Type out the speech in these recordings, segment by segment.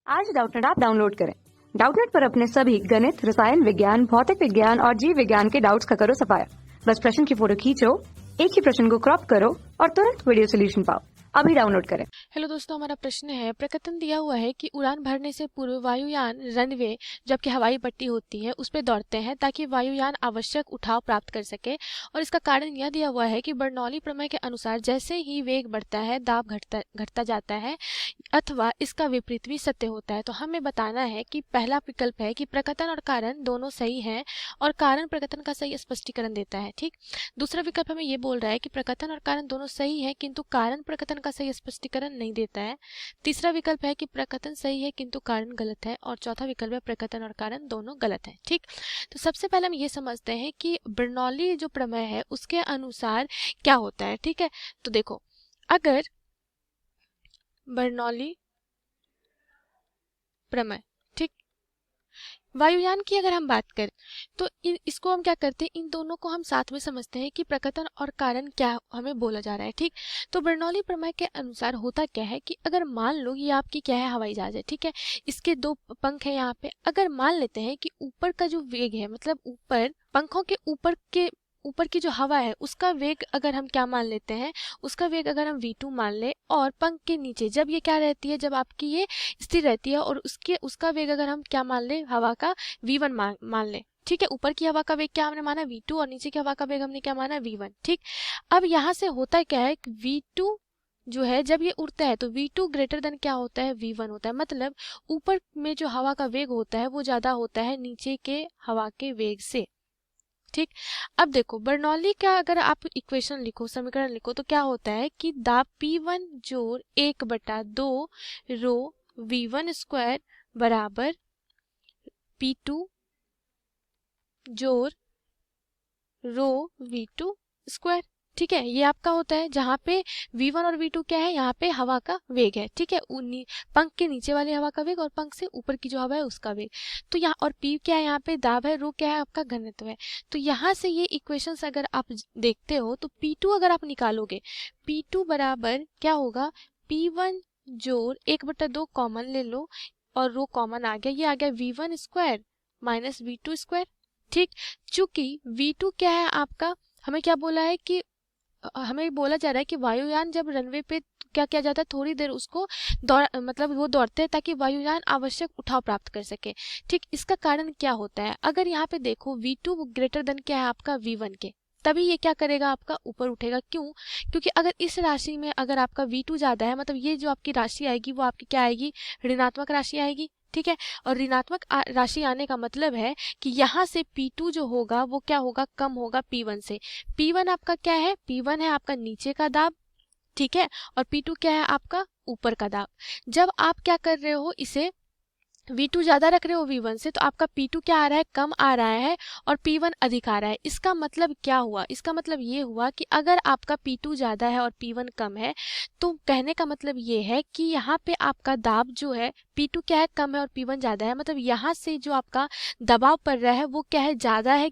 आज Doubtnut app download करें। Doubtnut पर अपने सभी गणित, रसायन विज्ञान, भौतिक विज्ञान और जीव विज्ञान के डाउट्स का करो सफाया। बस प्रश्न की फोटो खींचो, एक ही प्रश्न को क्रॉप करो और तुरंत वीडियो सोल्यूशन पाओ। अभी डाउनलोड करें। हेलो दोस्तों, हमारा प्रश्न है, प्रकथन दिया हुआ है कि उड़ान भरने से पूर्व वायुयान रनवे जबकि हवाई पट्टी होती है उस पर दौड़ते हैं ताकि वायुयान आवश्यक उठाव प्राप्त कर सके। और इसका कारण यह दिया हुआ है कि बर्नौली प्रमेय के अनुसार जैसे ही वेग बढ़ता है दाब घटता घटता जाता है, अथवा इसका विपरीत भी सत्य होता है। तो हमें बताना है कि पहला विकल्प है कि प्रकथन और कारण दोनों सही हैं और कारण प्रकथन का सही स्पष्टीकरण देता है। ठीक। दूसरा विकल्प हमें ये बोल रहा है कि प्रकथन और कारण दोनों सही है किंतु कारण प्रकथन का सही स्पष्टीकरण नहीं देता है। तीसरा विकल्प है कि प्रकथन सही है किंतु कारण गलत है। और चौथा विकल्प है प्रकथन और कारण दोनों गलत है। ठीक। तो सबसे पहले हम ये समझते हैं कि बर्नौली जो प्रमेय है उसके अनुसार क्या होता है। ठीक है, तो देखो, अगर बर्नौली प्रमेय, ठीक, वायुयान की अगर हम बात करें तो इसको हम क्या करते हैं, इन दोनों को हम साथ में समझते हैं कि प्रकथन और कारण क्या हमें बोला जा रहा है। ठीक। तो बर्नौली प्रमेय के अनुसार होता क्या है कि अगर मान लो ये आपकी क्या है, हवाई जहाज है। ठीक है, इसके दो पंख है यहाँ पे। अगर मान लेते हैं कि ऊपर का जो वेग है, मतलब ऊपर पंखों के ऊपर की जो हवा है उसका वेग अगर हम क्या मान लेते हैं, उसका वेग अगर हम v2 मान ले, और पंख के नीचे जब ये क्या रहती है, जब आपकी ये स्थिर रहती है, और उसका वेग अगर हम क्या मान ले, हवा का v1 मान ले। ठीक है, ऊपर की हवा का वेग क्या हमने माना, v2, और नीचे की हवा का वेग हमने क्या माना, v1। ठीक। अब यहाँ से होता क्या है, v2 जो है जब ये उड़ता है तो v2 ग्रेटर देन क्या होता है, v1 होता है। मतलब ऊपर में जो हवा का वेग होता है वो ज्यादा होता है नीचे के हवा के वेग से। ठीक। अब देखो, बर्नौली का अगर आप इक्वेशन लिखो, समीकरण लिखो, तो क्या होता है कि दाब P1 जोड़ 1/2 रो V1 स्क्वायर बराबर P2 जोड़ रो V2 स्क्वायर। ठीक है, ये आपका होता है जहाँ पे V1 और V2 क्या है, यहाँ पे हवा का वेग है। ठीक है, पंख के नीचे वाले हवा का वेग और पंख से ऊपर की जो हवा है उसका वेग। तो यहाँ और P क्या है, यहाँ पे दाब है, रो क्या है, आपका घनत्व है। तो यहाँ से ये इक्वेशंस अगर आप देखते हो तो P2 अगर आप निकालोगे, P2 बराबर क्या होगा, P1 जोड़ 1/2 कॉमन ले लो और रो कॉमन आ गया, ये आ गया V1 square minus V2 square. ठीक। चूंकि V2 क्या है आपका, हमें क्या बोला है कि हमें बोला जा रहा है कि वायुयान जब रनवे पे क्या किया जाता है, थोड़ी देर उसको मतलब वो दौड़ते हैं ताकि वायुयान आवश्यक उठाव प्राप्त कर सके। ठीक। इसका कारण क्या होता है, अगर यहाँ पे देखो V2 ग्रेटर देन क्या है आपका V1 के, तभी ये क्या करेगा, आपका ऊपर उठेगा। क्यों? क्योंकि अगर इस राशि में अगर आपका V2 ज्यादा है, मतलब ये जो आपकी राशि आएगी वो आपकी क्या आएगी, ऋणात्मक राशि आएगी। ठीक है, और ऋणात्मक राशि आने का मतलब है कि यहाँ से P2 जो होगा वो क्या होगा, कम होगा P1 से। P1 आपका क्या है, P1 है आपका नीचे का दाब। ठीक है, और P2 क्या है आपका ऊपर का दाब। जब आप क्या कर रहे हो, इसे V2 ज्यादा रख रहे हो V1 से, तो आपका P2 क्या आ रहा है, कम आ रहा है, और P1 अधिक आ रहा है। इसका मतलब क्या हुआ, इसका मतलब ये हुआ कि अगर आपका P2 ज्यादा है और P1 कम है, तो कहने का मतलब ये है कि यहाँ पे आपका दाब जो है, P2 क्या है, कम है और P1 ज्यादा है, मतलब यहाँ से जो आपका दबाव पड़ रहा है वो क्या है, ज्यादा है,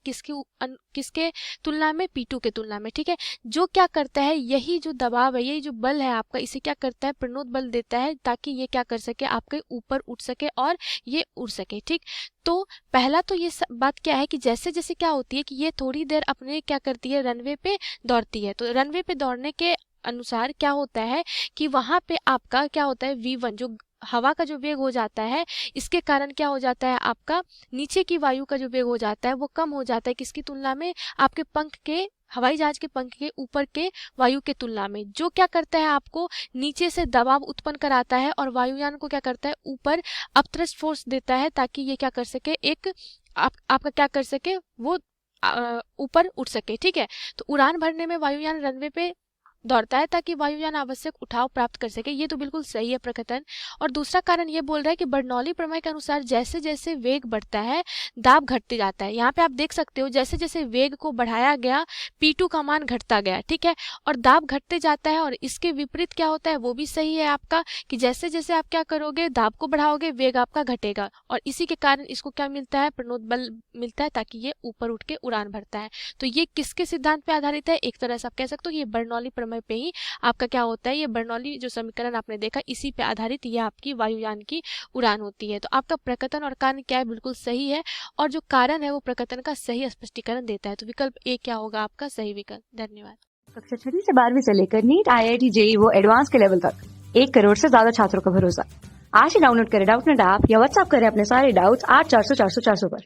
किसके तुलना में, P2 के तुलना में। ठीक है, जो क्या करता है, यही जो दबाव है, यही जो बल है आपका, इसे क्या करता है, प्रणोद बल देता है ताकि ये क्या कर सके, आपके ऊपर उठ सके और ये उड़ सके। ठीक। तो पहला तो ये बात क्या है कि जैसे जैसे क्या होती है कि ये थोड़ी देर अपने क्या करती है, रनवे पे दौड़ती है। तो रनवे पे दौड़ने के अनुसार क्या होता है कि वहां पे आपका क्या होता है, V1 जो हवा का जो वेग हो जाता है, इसके कारण क्या हो जाता है, आपका नीचे की वायु का जो वेग हो जाता है वो कम हो जाता है, किसकी तुलना में, आपके पंख के, हवाई जहाज के पंख के ऊपर के वायु के तुलना में, जो क्या करता है, आपको नीचे से दबाव उत्पन्न कराता है और वायुयान को क्या करता है, ऊपर अपथ्रस्ट फोर्स देता है ताकि ये क्या कर सके, एक आपका क्या कर सके, वो ऊपर उठ सके। ठीक है, तो उड़ान भरने में वायुयान रनवे पे दौड़ता है ताकि वायुयान आवश्यक उठाव प्राप्त कर सके, ये तो बिल्कुल सही है प्रकथन। और दूसरा कारण ये बोल रहा है कि बर्नौली प्रमेय के अनुसार जैसे जैसे वेग बढ़ता है दाब घटते जाता है। यहाँ पे आप देख सकते हो जैसे जैसे वेग को बढ़ाया गया P2 का मान घटता गया। ठीक है, और दाब घटते जाता है, और इसके विपरीत क्या होता है, वो भी सही है आपका, कि जैसे जैसे आप क्या करोगे, दाब को बढ़ाओगे, वेग आपका घटेगा, और इसी के कारण इसको क्या मिलता है, प्रणोद बल मिलता है ताकि ये ऊपर उठ के उड़ान भरता है। तो ये किसके सिद्धांत पे आधारित है, एक तरह से आप कह सकते हो ये बर्नौली प्रमेय समय पे ही आपका क्या होता है, ये बर्नौली जो समीकरण आपने देखा इसी पे आधारित ये आपकी वायुयान की उड़ान होती है। तो आपका प्रकृतन और कारण क्या है, बिल्कुल सही है, और जो कारण है वो प्रकृतन का सही स्पष्टीकरण देता है। तो विकल्प ए क्या होगा आपका सही विकल्प। धन्यवाद। कक्षा 6 से 12वीं से लेकर नीट, IIT, JEE वो एडवांस के लेवल तक 1 करोड़ से ज्यादा छात्रों का भरोसा। आज ही डाउनलोड करें डाउटनेट ऐप या व्हाट्सएप करें अपने सारे डाउट्स 8400 400 400 पर।